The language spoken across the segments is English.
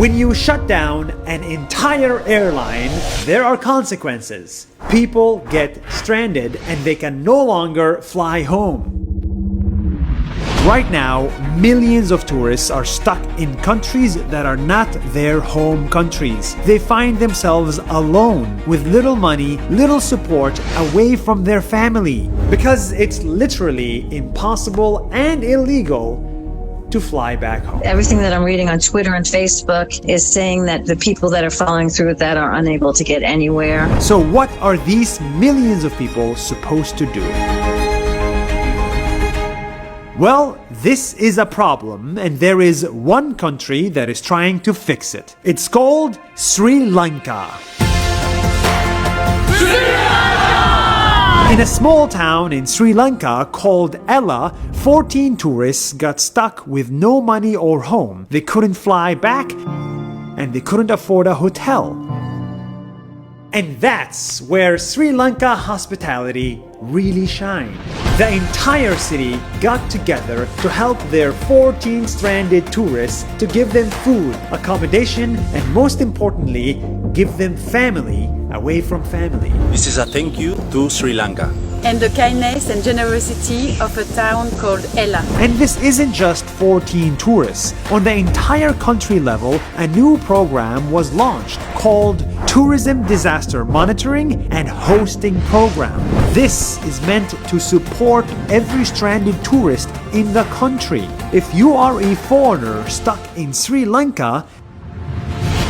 When you shut down an entire airline, there are consequences. People get stranded and they can no longer fly home. Right now, millions of tourists are stuck in countries that are not their home countries. They find themselves alone with little money, little support, away from their family. Because it's literally impossible and illegal to fly back home. Everything that I'm reading on Twitter and Facebook is saying that the people that are following through with that are unable to get anywhere. So what are these millions of people supposed to do? Well, this is a problem, and there is one country that is trying to fix it. It's called Sri Lanka. In a small town in Sri Lanka called Ella, 14 tourists got stuck with no money or home. They couldn't fly back, and they couldn't afford a hotel. And that's where Sri Lanka hospitality really shined. The entire city got together to help their 14 stranded tourists, to give them food, accommodation, and most importantly, give them family away from family. This is a thank you to Sri Lanka and the kindness and generosity of a town called Ella. And this isn't just 14 tourists. On the entire country level, a new program was launched called Tourism Disaster Monitoring and Hosting Program. This is meant to support every stranded tourist in the country. If you are a foreigner stuck in Sri Lanka,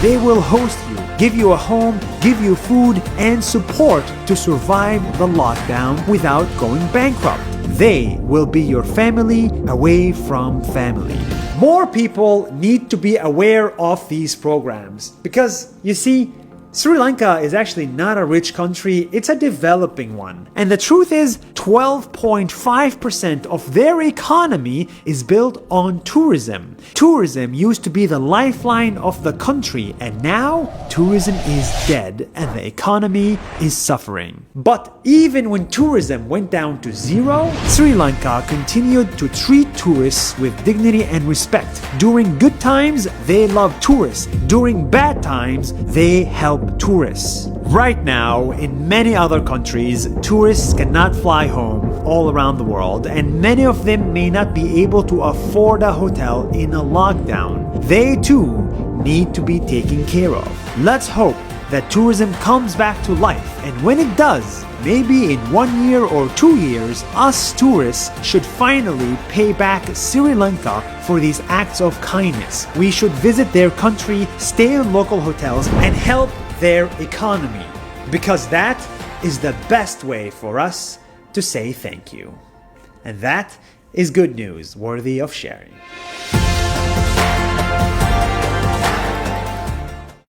they will host you, give you a home, give you food and support to survive the lockdown without going bankrupt. They will be your family away from family. More people need to be aware of these programs because, you see, Sri Lanka is actually not a rich country, it's a developing one. And the truth is, 12.5% of their economy is built on tourism. Tourism used to be the lifeline of the country, and now tourism is dead and the economy is suffering. But even when tourism went down to zero, Sri Lanka continued to treat tourists with dignity and respect. During good times, they love tourists. During bad times, they help tourists. Right now, in many other countries, tourists cannot fly home all around the world, and many of them may not be able to afford a hotel in a lockdown. They too need to be taken care of. Let's hope that tourism comes back to life, and when it does, maybe in 1 year or 2 years, us tourists should finally pay back Sri Lanka for these acts of kindness. We should visit their country, stay in local hotels, and help their economy, because that is the best way for us to say thank you. And that is good news worthy of sharing.